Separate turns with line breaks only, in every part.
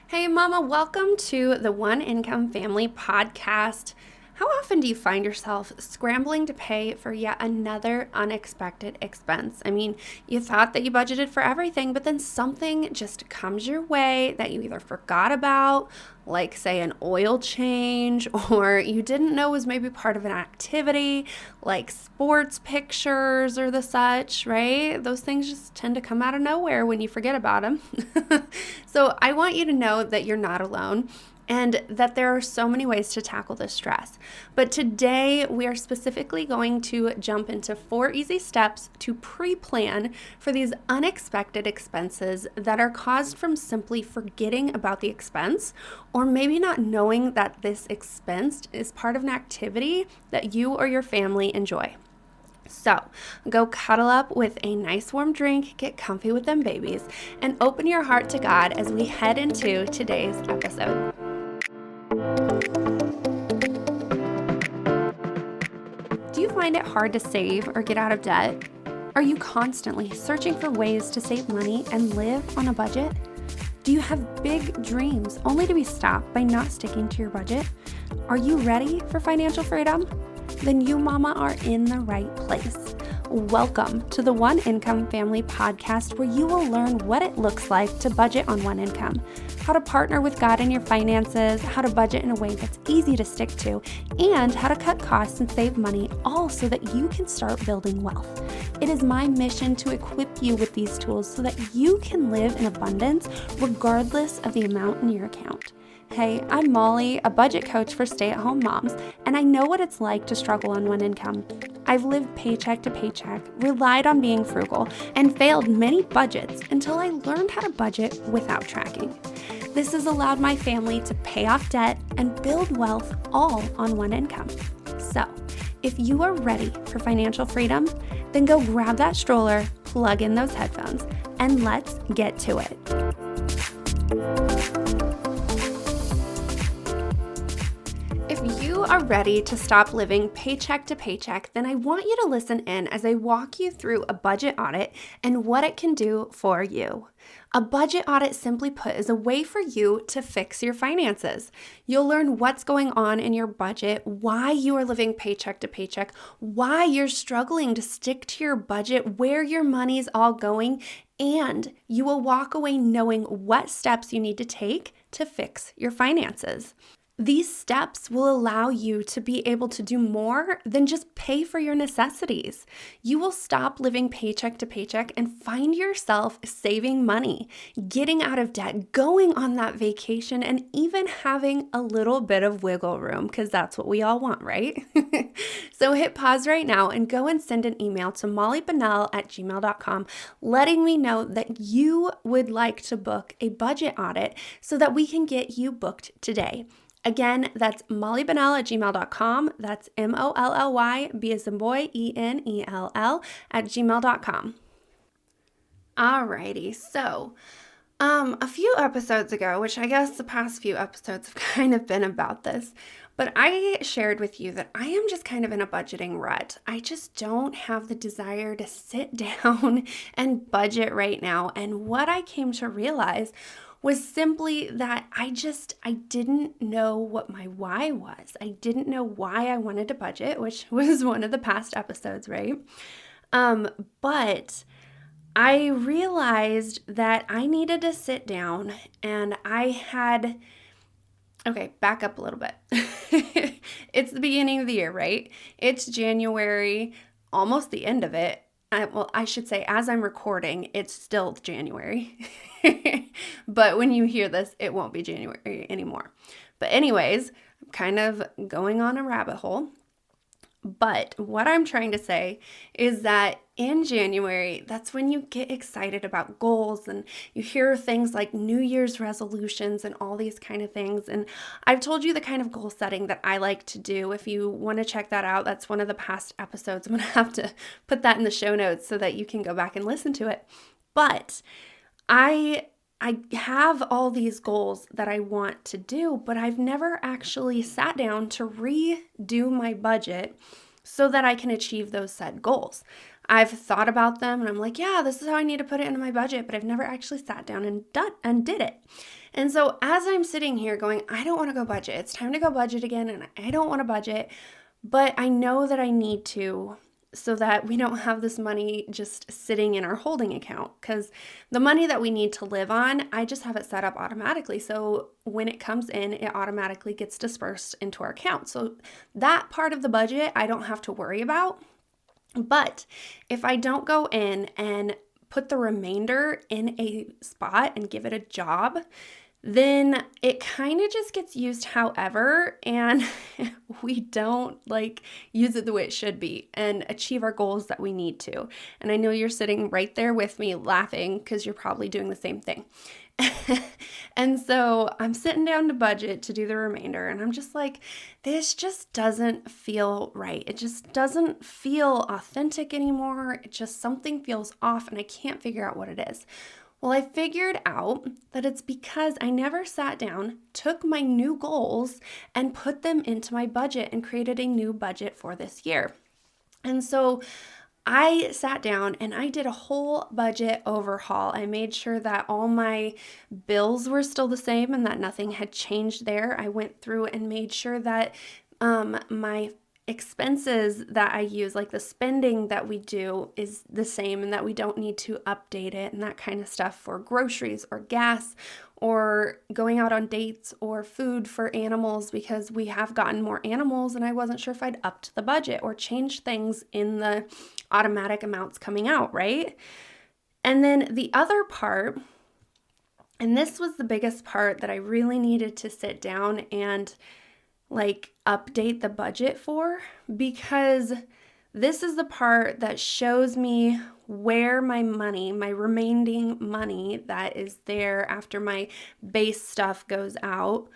Hey, Mama, welcome to the One Income Family podcast. How often do you find yourself scrambling to pay for yet another unexpected expense? I mean, you thought that you budgeted for everything, but then something just comes your way that you either forgot about, like, say, an oil change, or you didn't know was maybe part of an activity, like sports pictures or the such, right? Those things just tend to come out of nowhere when you forget about them. So I want you to know that you're not alone and that there are so many ways to tackle this stress. But today we are specifically going to jump into 4 easy steps to pre-plan for these unexpected expenses that are caused from simply forgetting about the expense or maybe not knowing that this expense is part of an activity that you or your family enjoy. So go cuddle up with a nice warm drink, get comfy with them babies, and open your heart to God as we head into today's episode. Do you find it hard to save or get out of debt? Are you constantly searching for ways to save money and live on a budget? Do you have big dreams only to be stopped by not sticking to your budget? Are you ready for financial freedom? Then you, Mama, are in the right place. Welcome to the One Income Family podcast, where you will learn what it looks like to budget on one income, how to partner with God in your finances, how to budget in a way that's easy to stick to, and how to cut costs and save money, all so that you can start building wealth. It is my mission to equip you with these tools so that you can live in abundance regardless of the amount in your account. Hey, I'm Molly, a budget coach for stay-at-home moms, and I know what it's like to struggle on one income. I've lived paycheck to paycheck, relied on being frugal, and failed many budgets until I learned how to budget without tracking. This has allowed my family to pay off debt and build wealth all on one income. So, if you are ready for financial freedom, then go grab that stroller, plug in those headphones, and let's get to it. If you are ready to stop living paycheck to paycheck, then I want you to listen in as I walk you through a budget audit and what it can do for you. A budget audit, simply put, is a way for you to fix your finances. You'll learn what's going on in your budget, why you are living paycheck to paycheck, why you're struggling to stick to your budget, where your money's all going, and you will walk away knowing what steps you need to take to fix your finances. These steps will allow you to be able to do more than just pay for your necessities. You will stop living paycheck to paycheck and find yourself saving money, getting out of debt, going on that vacation, and even having a little bit of wiggle room, because that's what we all want, right? So hit pause right now and go and send an email to mollybennell@gmail.com letting me know that you would like to book a budget audit so that we can get you booked today. Again, that's mollybennell@gmail.com. That's MOLLY, as in boy, ENELL @gmail.com. Alrighty, so a few episodes ago, which I guess the past few episodes have kind of been about this, but I shared with you that I am just kind of in a budgeting rut. I just don't have the desire to sit down and budget right now. And what I came to realize was simply that I didn't know what my why was. I didn't know why I wanted to budget, which was one of the past episodes, right? But I realized that I needed to sit down and okay, back up a little bit. It's the beginning of the year, right? It's January, almost the end of it. I should say, as I'm recording, it's still January. But when you hear this, it won't be January anymore. But anyways, I'm kind of going on a rabbit hole. But what I'm trying to say is that in January, that's when you get excited about goals and you hear things like New Year's resolutions and all these kind of things. And I've told you the kind of goal setting that I like to do. If you want to check that out, that's one of the past episodes. I'm going to have to put that in the show notes so that you can go back and listen to it. But I have all these goals that I want to do, but I've never actually sat down to redo my budget so that I can achieve those said goals. I've thought about them and I'm like, yeah, this is how I need to put it into my budget, but I've never actually sat down and did it. And so as I'm sitting here going, I don't want to go budget. It's time to go budget again, and I don't want to budget, but I know that I need to, so that we don't have this money just sitting in our holding account, because the money that we need to live on, I just have it set up automatically. So when it comes in, it automatically gets dispersed into our account. So that part of the budget, I don't have to worry about. But if I don't go in and put the remainder in a spot and give it a job, then it kind of just gets used however, and we don't use it the way it should be and achieve our goals that we need to. And I know you're sitting right there with me laughing because you're probably doing the same thing. And so I'm sitting down to budget to do the remainder, and I'm just like, this just doesn't feel right. It just doesn't feel authentic anymore. It just, something feels off, and I can't figure out what it is. Well, I figured out that it's because I never sat down, took my new goals, and put them into my budget and created a new budget for this year. And so I sat down and I did a whole budget overhaul. I made sure that all my bills were still the same and that nothing had changed there. I went through and made sure that my expenses that I use, like the spending that we do, is the same and that we don't need to update it and that kind of stuff for groceries or gas or going out on dates or food for animals, because we have gotten more animals and I wasn't sure if I'd upped the budget or changed things in the automatic amounts coming out, right? And then the other part, and this was the biggest part that I really needed to sit down and update the budget for, because this is the part that shows me where my money, my remaining money that is there after my base stuff goes out,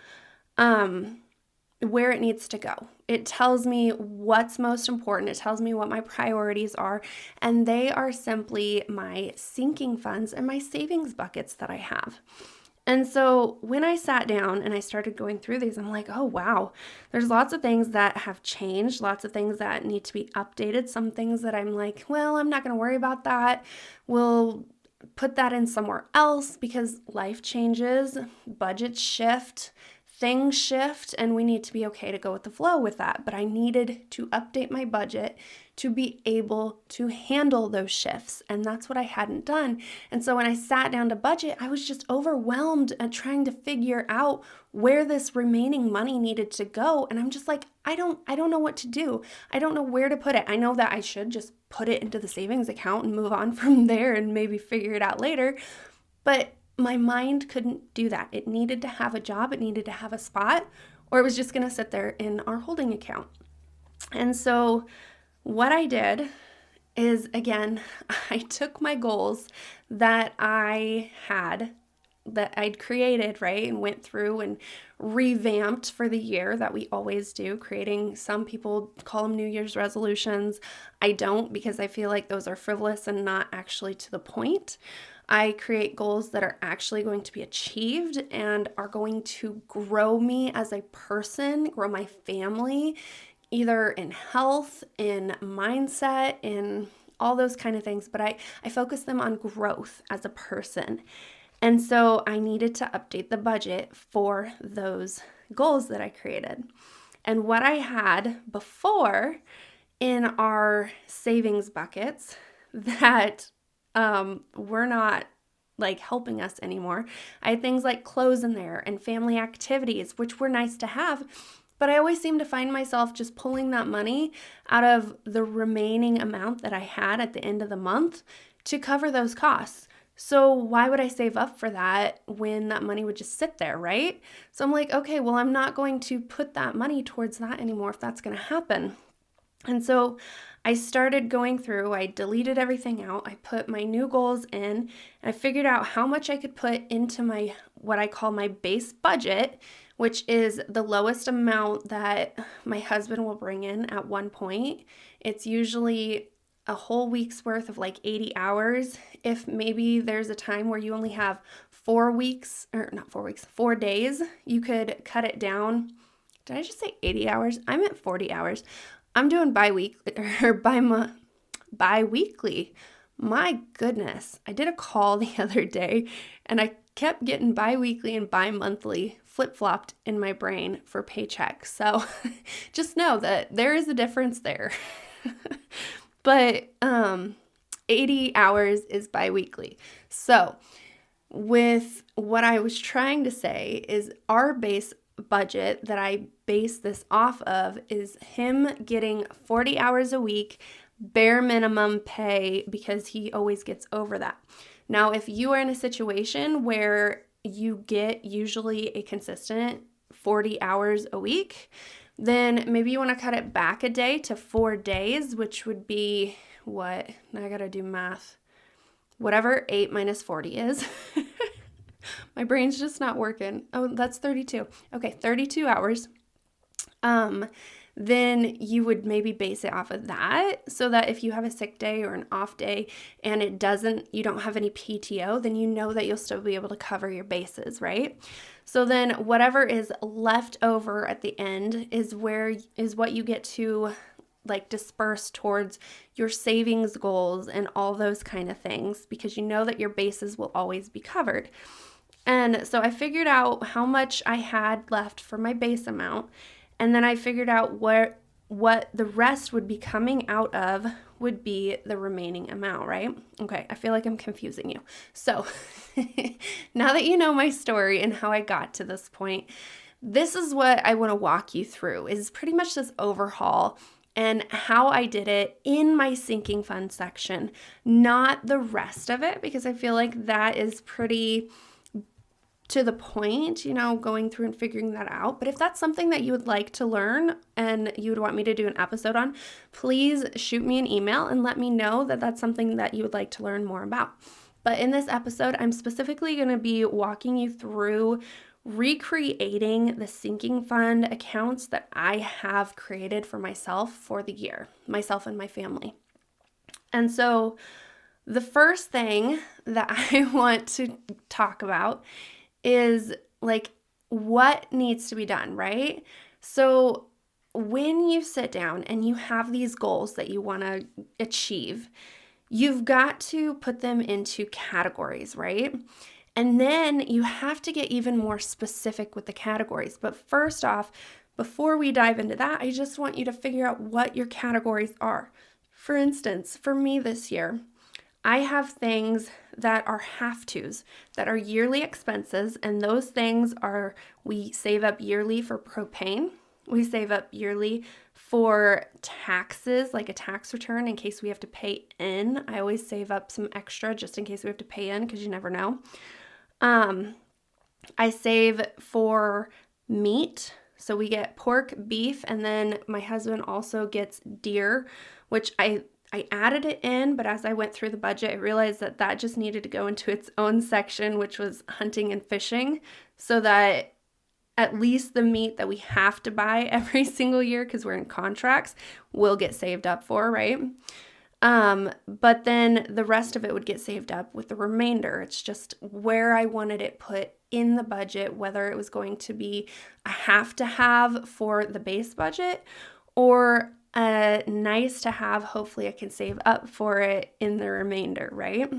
where it needs to go. It tells me what's most important. It tells me what my priorities are, and they are simply my sinking funds and my savings buckets that I have. And so when I sat down and I started going through these, I'm like, oh, wow, there's lots of things that have changed, lots of things that need to be updated, some things that I'm like, well, I'm not going to worry about that. We'll put that in somewhere else because life changes, budgets shift, things shift, and we need to be okay to go with the flow with that. But I needed to update my budget to be able to handle those shifts, and that's what I hadn't done. And so when I sat down to budget, I was just overwhelmed at trying to figure out where this remaining money needed to go. And I'm just like, I don't know what to do. I don't know where to put it. I know that I should just put it into the savings account and move on from there and maybe figure it out later. But my mind couldn't do that. It needed to have a job, it needed to have a spot, or it was just going to sit there in our holding account. And so what I did is, again, I took my goals that I had, that I'd created, right, and went through and revamped for the year that we always do, creating, some people call them New Year's resolutions. I don't, because I feel like those are frivolous and not actually to the point. I create goals that are actually going to be achieved and are going to grow me as a person, grow my family, either in health, in mindset, in all those kind of things. But I focus them on growth as a person. And so I needed to update the budget for those goals that I created. And what I had before in our savings buckets that were not helping us anymore. I had things like clothes in there and family activities, which were nice to have, but I always seemed to find myself just pulling that money out of the remaining amount that I had at the end of the month to cover those costs. So why would I save up for that when that money would just sit there, right? So I'm like, okay, well, I'm not going to put that money towards that anymore if that's going to happen. And so I started going through, I deleted everything out, I put my new goals in, and I figured out how much I could put into my, what I call my base budget, which is the lowest amount that my husband will bring in at one point. It's usually a whole week's worth of 80 hours. If maybe there's a time where you only have 4 days, you could cut it down. Did I just say 80 hours? I meant 40 hours. I'm doing bi-week or bi-weekly. My goodness, I did a call the other day and I kept getting bi-weekly and bi-monthly flip-flopped in my brain for paychecks. So just know that there is a difference there. But 80 hours is bi-weekly. So with what I was trying to say is our base budget that I base this off of is him getting 40 hours a week, bare minimum pay, because he always gets over that. Now, if you are in a situation where you get usually a consistent 40 hours a week, then maybe you want to cut it back a day to 4 days, which would be what? Now I got to do math. Whatever 8 minus 40 is. My brain's just not working. Oh, that's 32. Okay, 32 hours. Then you would maybe base it off of that, so that if you have a sick day or an off day and you don't have any PTO, then you know that you'll still be able to cover your bases, right? So then whatever is left over at the end is what you get to like disperse towards your savings goals and all those kind of things, because you know that your bases will always be covered. And so I figured out how much I had left for my base amount, and then I figured out what the rest would be coming out of would be the remaining amount, right? Okay, I feel like I'm confusing you. So now that you know my story and how I got to this point, this is what I want to walk you through, is pretty much this overhaul and how I did it in my sinking fund section, not the rest of it, because I feel like that is pretty to the point, going through and figuring that out. But if that's something that you would like to learn and you would want me to do an episode on, please shoot me an email and let me know that that's something that you would like to learn more about. But in this episode, I'm specifically going to be walking you through recreating the sinking fund accounts that I have created for myself for the year, myself and my family. And so the first thing that I want to talk about is like what needs to be done, right? So when you sit down and you have these goals that you want to achieve, you've got to put them into categories, right? And then you have to get even more specific with the categories. But first off, before we dive into that, I just want you to figure out what your categories are. For instance, for me this year, I have things that are have-tos, that are yearly expenses, and those things are, we save up yearly for propane, we save up yearly for taxes, like a tax return in case we have to pay in. I always save up some extra just in case we have to pay in, because you never know. I save for meat, so we get pork, beef, and then my husband also gets deer, which I added it in, but as I went through the budget, I realized that just needed to go into its own section, which was hunting and fishing, so that at least the meat that we have to buy every single year, because we're in contracts, will get saved up for, right? But then the rest of it would get saved up with the remainder. It's just where I wanted it put in the budget, whether it was going to be a have to have for the base budget or nice to have. Hopefully I can save up for it in the remainder, right?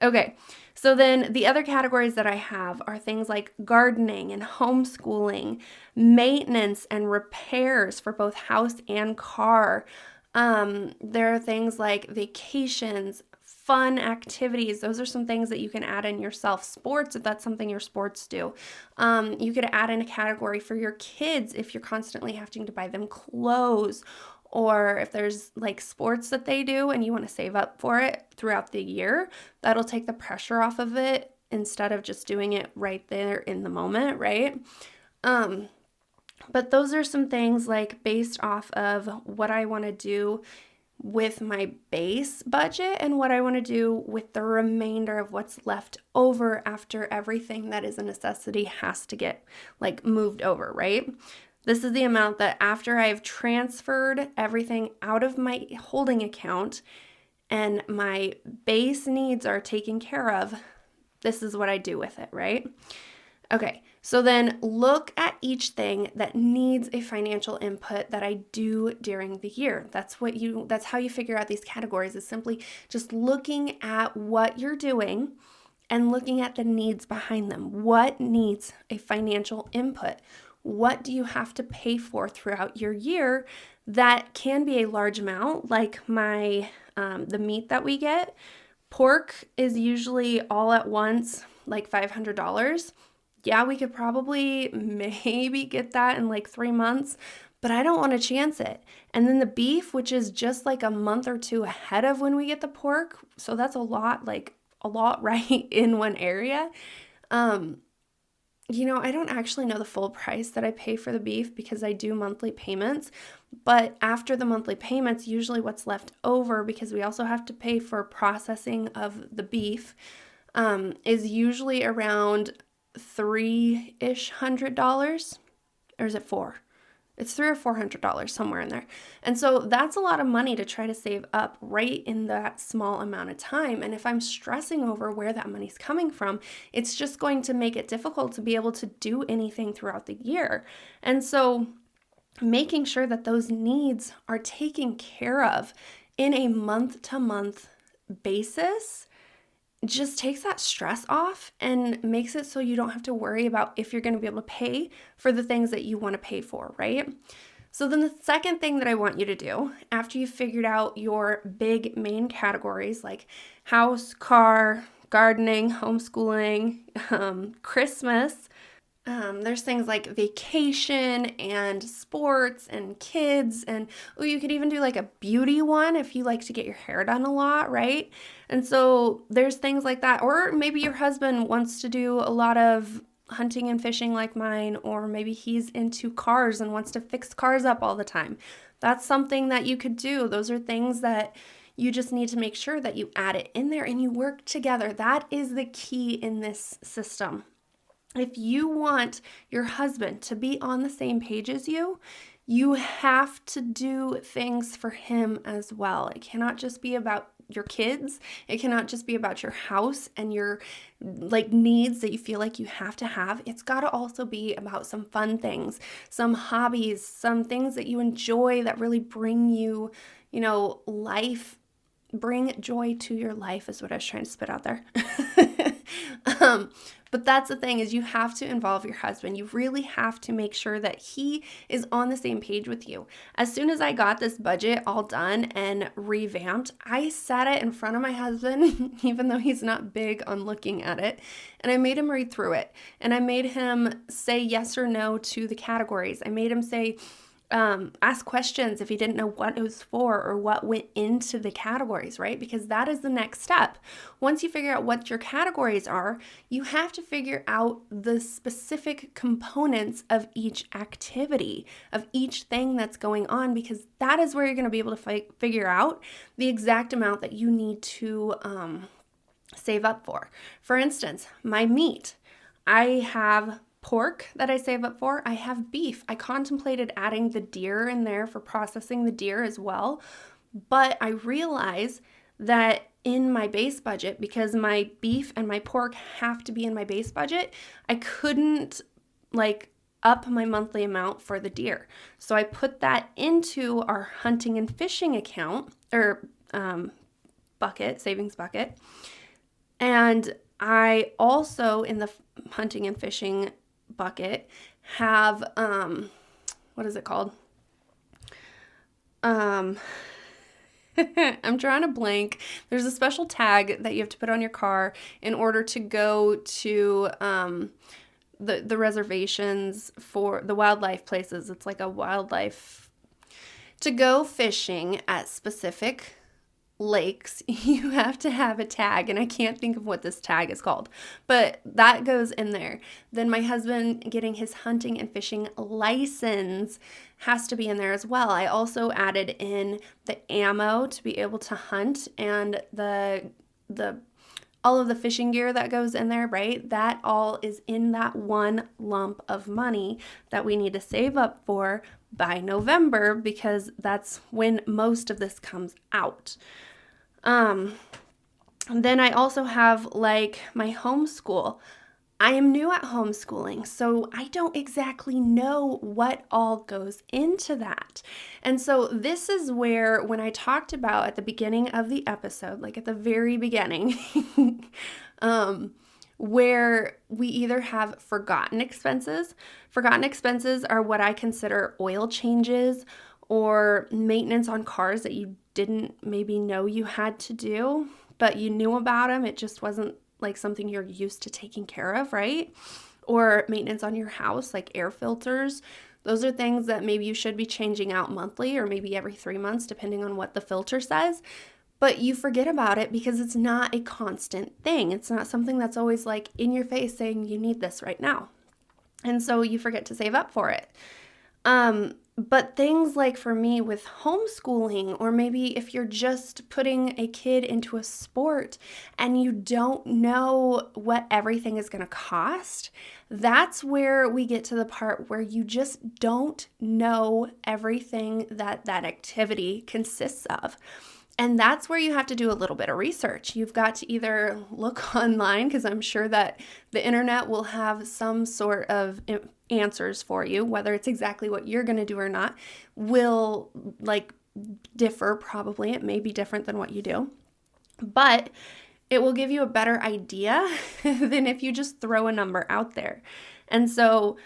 Okay. So then the other categories that I have are things like gardening and homeschooling, maintenance and repairs for both house and car. There are things like vacations, fun activities. Those are some things that you can add in yourself. Sports, if that's something your sports do. You could add in a category for your kids if you're constantly having to buy them clothes, or if there's like sports that they do and you want to save up for it throughout the year, that'll take the pressure off of it instead of just doing it right there in the moment, right? But those are some things like based off of what I want to do with my base budget and what I want to do with the remainder of what's left over after everything that is a necessity has to get like moved over, right? This is the amount that after I've transferred everything out of my holding account and my base needs are taken care of, this is what I do with it, right? Okay, so then look at each thing that needs a financial input that I do during the year. That's how you figure out these categories, is simply just looking at what you're doing and looking at the needs behind them. What needs a financial input? What do you have to pay for throughout your year that can be a large amount, like the meat that we get. Pork is usually all at once, like $500. Yeah, we could probably maybe get that in like 3 months, but I don't want to chance it. And then the beef, which is just like a month or two ahead of when we get the pork. So that's a lot right in one area. I don't actually know the full price that I pay for the beef because I do monthly payments. But after the monthly payments, usually what's left over, because we also have to pay for processing of the beef, is usually around $300-ish. Or is it $400? It's $300 or $400, somewhere in there. And so that's a lot of money to try to save up right in that small amount of time. And if I'm stressing over where that money's coming from, it's just going to make it difficult to be able to do anything throughout the year. And so making sure that those needs are taken care of in a month-to-month basis just takes that stress off and makes it so you don't have to worry about if you're going to be able to pay for the things that you want to pay for, right? So then the second thing that I want you to do after you've figured out your big main categories like house, car, gardening, homeschooling, Christmas, there's things like vacation and sports and kids, and you could even do like a beauty one if you like to get your hair done a lot, right? And so there's things like that. Or maybe your husband wants to do a lot of hunting and fishing like mine, or maybe he's into cars and wants to fix cars up all the time. That's something that you could do. Those are things that you just need to make sure that you add it in there and you work together. That is the key in this system. If you want your husband to be on the same page as you, you have to do things for him as well. It cannot just be about your kids. It cannot just be about your house and your needs that you feel like you have to have. It's got to also be about some fun things, some hobbies, some things that you enjoy that really bring you, life, bring joy to your life is what I was trying to spit out there. But that's the thing, is you have to involve your husband. You really have to make sure that he is on the same page with you. As soon as I got this budget all done and revamped, I sat it in front of my husband, even though he's not big on looking at it, and I made him read through it. And I made him say yes or no to the categories. I made him say, ask questions if he didn't know what it was for or what went into the categories, right? Because that is the next step. Once you figure out what your categories are, you have to figure out the specific components of each activity, of each thing that's going on, because that is where you're going to be able to figure out the exact amount that you need to save up for. For instance, my meat. I have pork that I save up for. I have beef. I contemplated adding the deer in there for processing the deer as well, but I realize that in my base budget, because my beef and my pork have to be in my base budget, I couldn't up my monthly amount for the deer. So I put that into our hunting and fishing account or savings bucket. And I also, in the hunting and fishing bucket, have what is it called? I'm drawing a blank. There's a special tag that you have to put on your car in order to go to the reservations for the wildlife places. It's like a wildlife, to go fishing at specific lakes, you have to have a tag, and I can't think of what this tag is called, but that goes in there. Then my husband getting his hunting and fishing license has to be in there as well. I also added in the ammo to be able to hunt, and the all of the fishing gear that goes in there, right? That all is in that one lump of money that we need to save up for by November, because that's when most of this comes out. Then I also have my homeschool. I am new at homeschooling, so I don't exactly know what all goes into that. And so this is where, when I talked about at the beginning of the episode, like at the very beginning, where we either have forgotten expenses. Forgotten expenses are what I consider oil changes or maintenance on cars that you didn't maybe know you had to do, but you knew about them. It just wasn't like something you're used to taking care of, right? Or maintenance on your house, like air filters. Those are things that maybe you should be changing out monthly or maybe every 3 months, depending on what the filter says. But you forget about it because it's not a constant thing. It's not something that's always like in your face saying you need this right now. And so you forget to save up for it. But things like for me with homeschooling, or maybe if you're just putting a kid into a sport and you don't know what everything is going to cost, that's where we get to the part where you just don't know everything that activity consists of. And that's where you have to do a little bit of research. You've got to either look online, because I'm sure that the internet will have some sort of answers for you, whether it's exactly what you're going to do or not, will like differ probably. It may be different than what you do, but it will give you a better idea than if you just throw a number out there. And so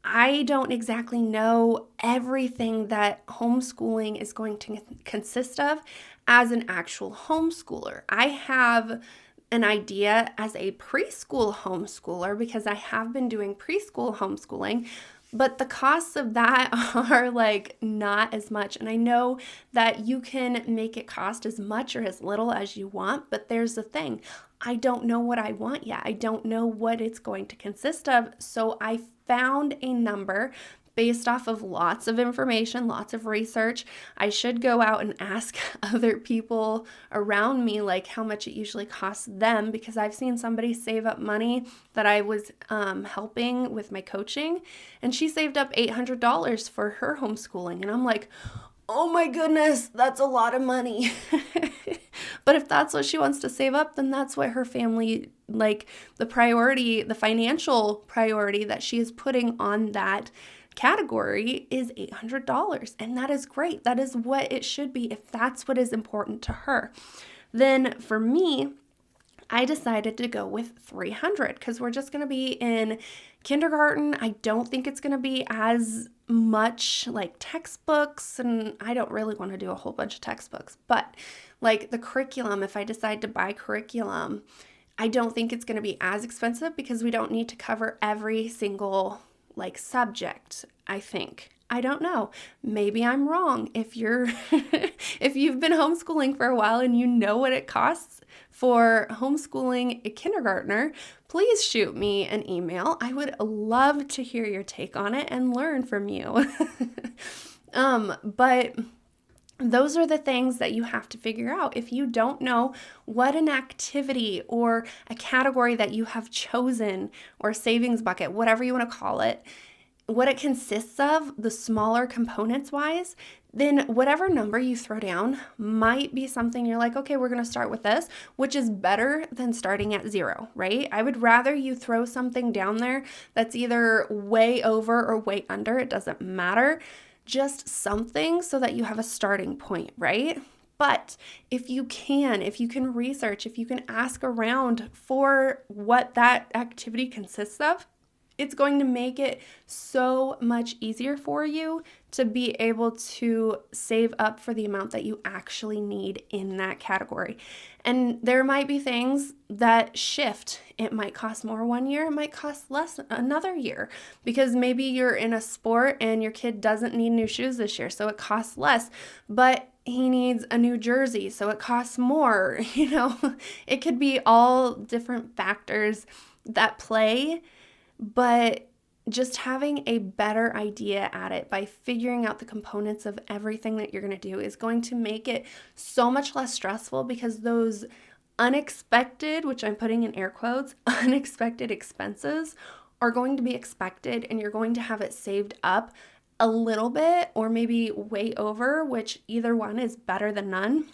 I don't exactly know everything that homeschooling is going to consist of as an actual homeschooler. I have an idea as a preschool homeschooler because I have been doing preschool homeschooling, but the costs of that are like not as much. And I know that you can make it cost as much or as little as you want, but there's the thing. I don't know what I want yet. I don't know what it's going to consist of. So I found a number based off of lots of information, lots of research. I should go out and ask other people around me like how much it usually costs them, because I've seen somebody save up money that I was helping with my coaching, and she saved up $800 for her homeschooling. And I'm like, oh my goodness, that's a lot of money. But if that's what she wants to save up, then that's what her family, like the priority, the financial priority that she is putting on that category is $800. And that is great. That is what it should be if that's what is important to her. Then for me, I decided to go with 300 because we're just going to be in kindergarten. I don't think it's going to be as much like textbooks, and I don't really want to do a whole bunch of textbooks, but like the curriculum, if I decide to buy curriculum, I don't think it's going to be as expensive because we don't need to cover every single like subject, I think. I don't know. Maybe I'm wrong. If you're if you've been homeschooling for a while and you know what it costs for homeschooling a kindergartner, please shoot me an email. I would love to hear your take on it and learn from you. But those are the things that you have to figure out. If you don't know what an activity or a category that you have chosen, or savings bucket, whatever you want to call it, what it consists of, the smaller components wise, then whatever number you throw down might be something you're like, okay, we're going to start with this, which is better than starting at zero, right? I would rather you throw something down there that's either way over or way under. It doesn't matter. Just something so that you have a starting point, right? But if you can research, if you can ask around for what that activity consists of, it's going to make it so much easier for you to be able to save up for the amount that you actually need in that category. And there might be things that shift. It might cost more one year, it might cost less another year, because maybe you're in a sport and your kid doesn't need new shoes this year, so it costs less, but he needs a new jersey, so it costs more. It could be all different factors that play. But just having a better idea at it by figuring out the components of everything that you're going to do is going to make it so much less stressful, because those unexpected, which I'm putting in air quotes, unexpected expenses are going to be expected, and you're going to have it saved up a little bit or maybe way over, which either one is better than none.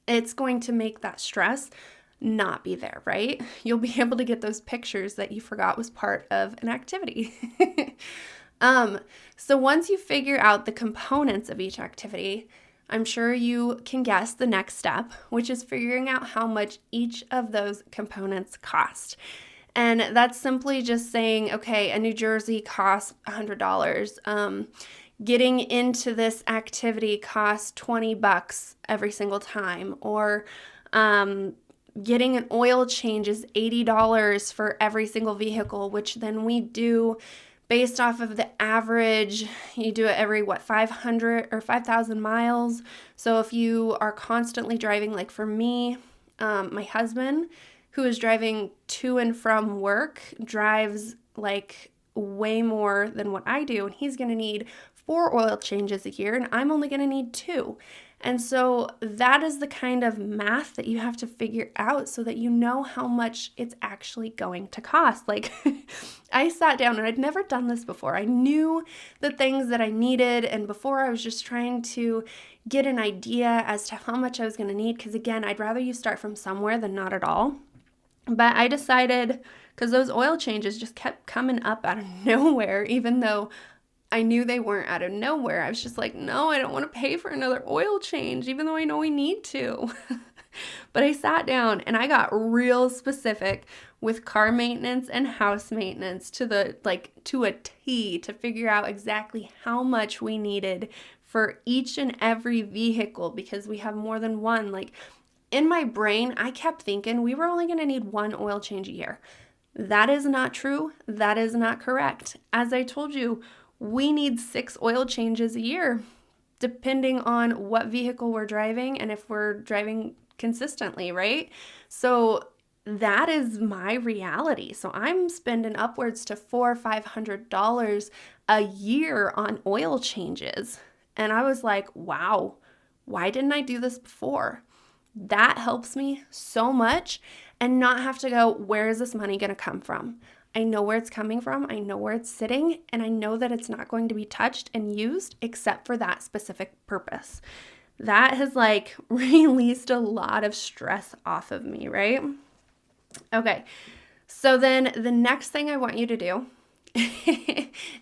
It's going to make that stress not be there, right? You'll be able to get those pictures that you forgot was part of an activity. So once you figure out the components of each activity, I'm sure you can guess the next step, which is figuring out how much each of those components cost. And that's simply just saying, okay, a New Jersey costs $100. Getting into this activity costs $20 every single time, or getting an oil change is $80 for every single vehicle, which then we do based off of the average. You do it every 500 or 5,000 miles. So if you are constantly driving, like for me, my husband, who is driving to and from work, drives like way more than what I do, and he's going to need 4 oil changes a year, and I'm only going to need 2. And so that is the kind of math that you have to figure out so that you know how much it's actually going to cost. Like I sat down, and I'd never done this before. I knew the things that I needed, and before I was just trying to get an idea as to how much I was going to need, because again, I'd rather you start from somewhere than not at all. But I decided, because those oil changes just kept coming up out of nowhere, even though I knew they weren't out of nowhere. I was just like, no, I don't want to pay for another oil change, even though I know we need to. But I sat down and I got real specific with car maintenance and house maintenance to a T, to figure out exactly how much we needed for each and every vehicle, because we have more than one. Like in my brain, I kept thinking we were only going to need 1 oil change a year. That is not true. That is not correct. As I told you, we need 6 oil changes a year, depending on what vehicle we're driving and if we're driving consistently, right? So that is my reality. So I'm spending upwards to $400 or $500 a year on oil changes. And I was like, wow, why didn't I do this before? That helps me so much, and not have to go, where is this money going to come from? I know where it's coming from, I know where it's sitting, and I know that it's not going to be touched and used except for that specific purpose. That has released a lot of stress off of me, right? Okay, so then the next thing I want you to do,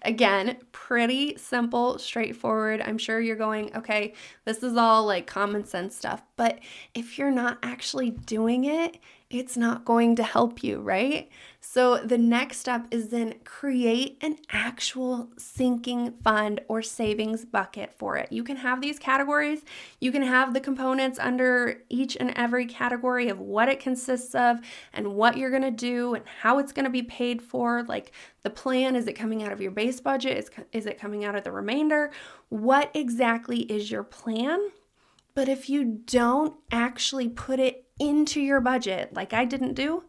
again, pretty simple, straightforward. I'm sure you're going, okay, this is all common sense stuff, but if you're not actually doing it, it's not going to help you, right? So the next step is then create an actual sinking fund or savings bucket for it. You can have these categories. You can have the components under each and every category of what it consists of and what you're going to do and how it's going to be paid for. Like the plan, is it coming out of your base budget? Is it coming out of the remainder? What exactly is your plan? But if you don't actually put it into your budget, like I didn't do,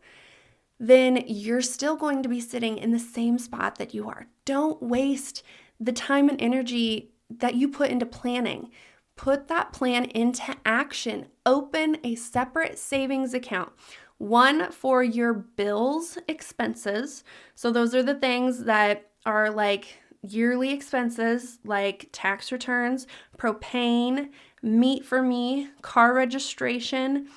then you're still going to be sitting in the same spot that you are. Don't waste the time and energy that you put into planning. Put that plan into action. Open a separate savings account. One for your bills expenses. So those are the things that are yearly expenses, like tax returns, propane, meat for me, car registration,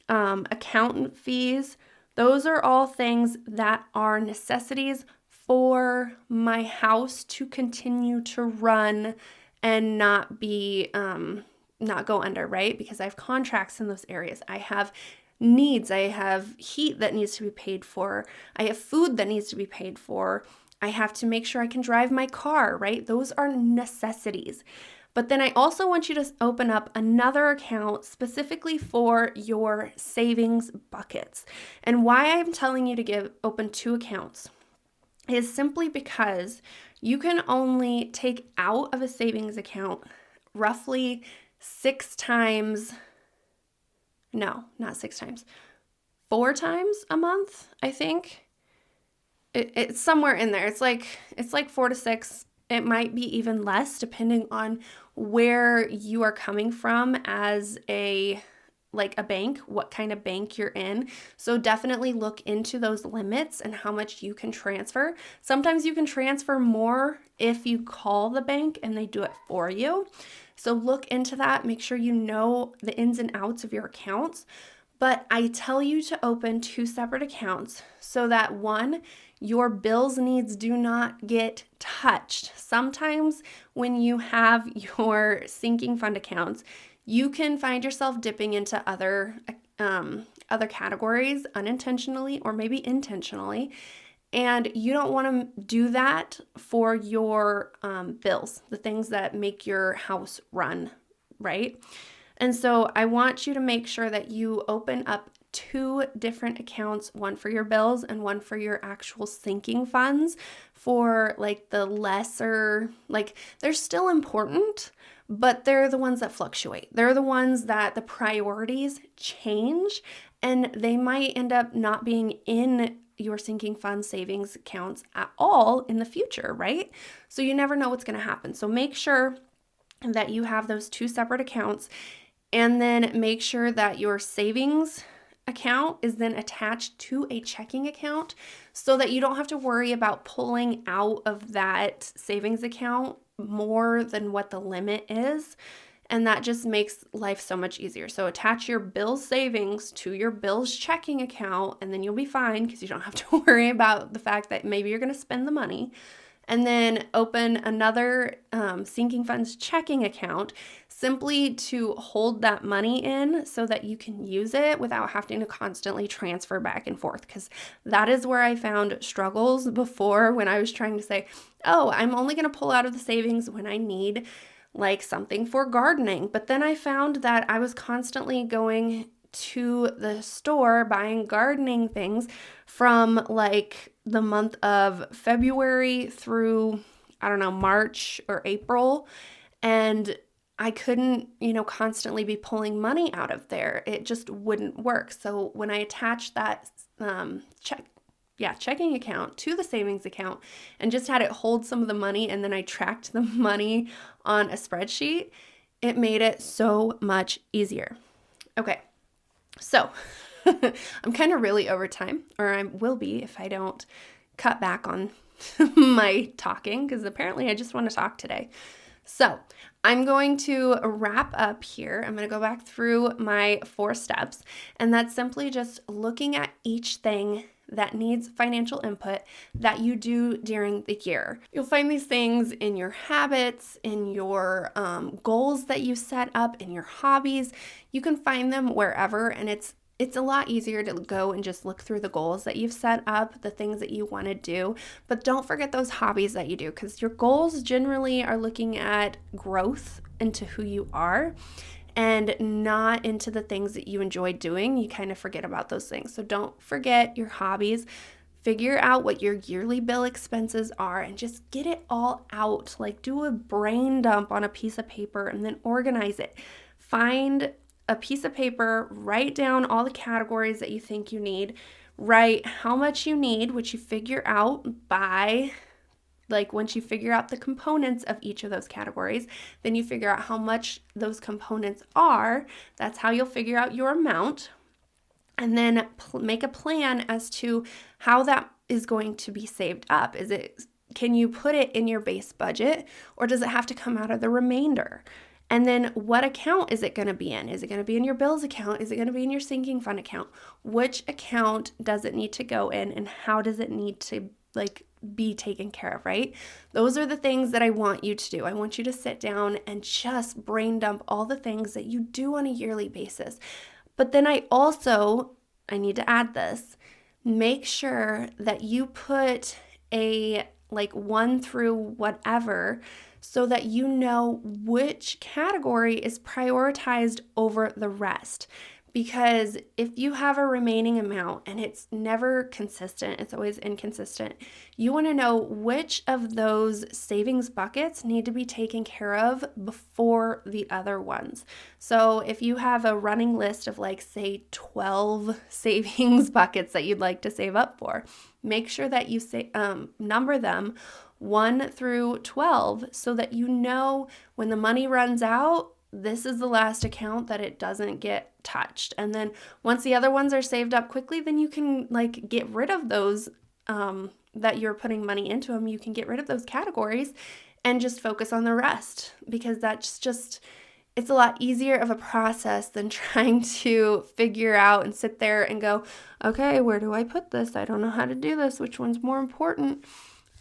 accountant fees. Those are all things that are necessities for my house to continue to run and not go under, right? Because I have contracts in those areas. I have needs. I have heat that needs to be paid for. I have food that needs to be paid for. I have to make sure I can drive my car, right? Those are necessities. But then I also want you to open up another account specifically for your savings buckets. And why I'm telling you to open 2 accounts is simply because you can only take out of a savings account roughly 6 times, no, not 6 times, 4 times a month, I think. It's somewhere in there. It's like 4 to 6. It might be even less depending on where you are coming from as a bank, what kind of bank you're in. So definitely look into those limits and how much you can transfer. Sometimes you can transfer more if you call the bank and they do it for you. So look into that. Make sure you know the ins and outs of your accounts. But I tell you to open 2 separate accounts so that one, your bills needs do not get touched. Sometimes when you have your sinking fund accounts, you can find yourself dipping into other categories unintentionally or maybe intentionally. And you don't want to do that for your bills, the things that make your house run, right? And so I want you to make sure that you open up 2 different accounts, one for your bills and one for your actual sinking funds for like the lesser, like they're still important, but they're the ones that fluctuate. They're the ones that the priorities change, and they might end up not being in your sinking fund savings accounts at all in the future, right? So you never know what's going to happen. So make sure that you have those 2 separate accounts, and then make sure that your savings account is then attached to a checking account so that you don't have to worry about pulling out of that savings account more than what the limit is. And that just makes life so much easier. So attach your bills savings to your bills checking account, and then you'll be fine because you don't have to worry about the fact that maybe you're going to spend the money. And then open another sinking funds checking account simply to hold that money in so that you can use it without having to constantly transfer back and forth. Because that is where I found struggles before, when I was trying to say, oh, I'm only going to pull out of the savings when I need like something for gardening. But then I found that I was constantly going to the store buying gardening things from like the month of February through, I don't know, March or April. And I couldn't, constantly be pulling money out of there. It just wouldn't work. So when I attached that checking account to the savings account and just had it hold some of the money, and then I tracked the money on a spreadsheet, it made it so much easier. Okay, so I'm kind of really over time, or I will be if I don't cut back on my talking, because apparently I just want to talk today. So I'm going to wrap up here. I'm going to go back through my 4 steps, and that's simply just looking at each thing that needs financial input that you do during the year. You'll find these things in your habits, in your goals that you set up, in your hobbies. You can find them wherever, and it's a lot easier to go and just look through the goals that you've set up, the things that you want to do. But don't forget those hobbies that you do, because your goals generally are looking at growth into who you are and not into the things that you enjoy doing. You kind of forget about those things. So don't forget your hobbies. Figure out what your yearly bill expenses are and just get it all out. Like, do a brain dump on a piece of paper and then organize it. Find a piece of paper, write down all the categories that you think you need, write how much you need, which you figure out by, like, once you figure out the components of each of those categories, then you figure out how much those components are. That's how you'll figure out your amount. And then make a plan as to how that is going to be saved up. Can you put it in your base budget, or does it have to come out of the remainder? And then what account is it going to be in? Is it going to be in your bills account? Is it going to be in your sinking fund account? Which account does it need to go in, and how does it need to be taken care of, right? Those are the things that I want you to do. I want you to sit down and just brain dump all the things that you do on a yearly basis. But then I need to add this. Make sure that you put a 1 through whatever, so that you know which category is prioritized over the rest. Because if you have a remaining amount and it's never consistent, it's always inconsistent, you want to know which of those savings buckets need to be taken care of before the other ones. So if you have a running list of say 12 savings buckets that you'd like to save up for, make sure that you number them 1 through 12 so that you know when the money runs out, this is the last account that it doesn't get touched. And then once the other ones are saved up quickly, then you can get rid of those that you're putting money into them. You can get rid of those categories and just focus on the rest, because that's just, it's a lot easier of a process than trying to figure out and sit there and go, okay, where do I put this? I don't know how to do this. Which one's more important?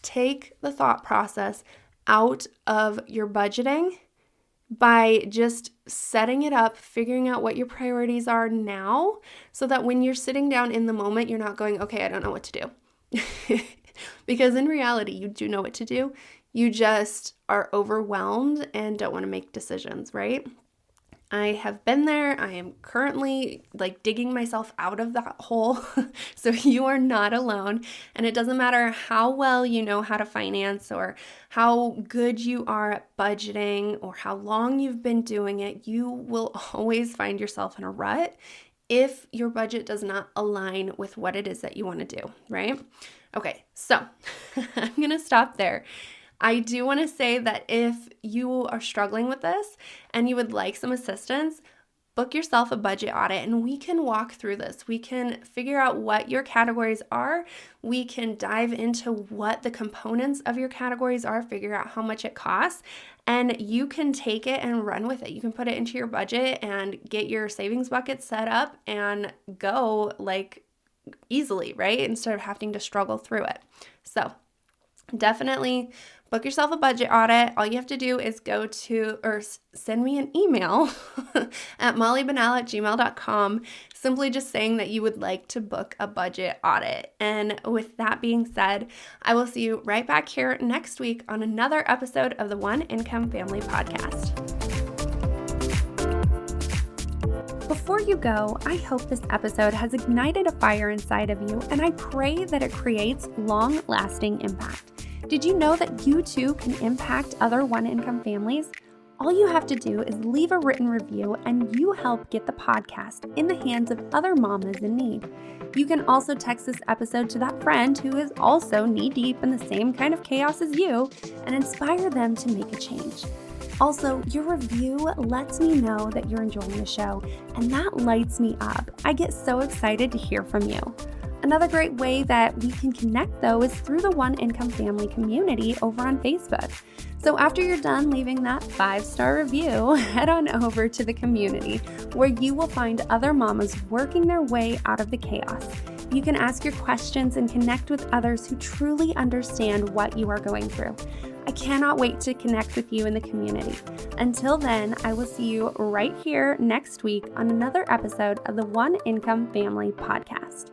Take the thought process out of your budgeting by just setting it up, figuring out what your priorities are now, so that when you're sitting down in the moment, you're not going, okay, I don't know what to do. Because in reality, you do know what to do. You just are overwhelmed and don't want to make decisions, right? I have been there. I am currently digging myself out of that hole. So you are not alone. And it doesn't matter how well you know how to finance or how good you are at budgeting or how long you've been doing it, you will always find yourself in a rut if your budget does not align with what it is that you want to do, right? Okay, so I'm going to stop there. I do want to say that if you are struggling with this and you would like some assistance, book yourself a budget audit and we can walk through this. We can figure out what your categories are. We can dive into what the components of your categories are, figure out how much it costs, and you can take it and run with it. You can put it into your budget and get your savings bucket set up and go easily, right? Instead of having to struggle through it. So definitely book yourself a budget audit. All you have to do is go to or send me an email at mollybanal@gmail.com, simply just saying that you would like to book a budget audit. And with that being said, I will see you right back here next week on another episode of the One Income Family Podcast. Before you go, I hope this episode has ignited a fire inside of you, and I pray that it creates long-lasting impact. Did you know that you too can impact other one-income families? All you have to do is leave a written review, and you help get the podcast in the hands of other mamas in need. You can also text this episode to that friend who is also knee-deep in the same kind of chaos as you and inspire them to make a change. Also, your review lets me know that you're enjoying the show, and that lights me up. I get so excited to hear from you. Another great way that we can connect, though, is through the One Income Family community over on Facebook. So after you're done leaving that 5-star review, head on over to the community where you will find other mamas working their way out of the chaos. You can ask your questions and connect with others who truly understand what you are going through. I cannot wait to connect with you in the community. Until then, I will see you right here next week on another episode of the One Income Family Podcast.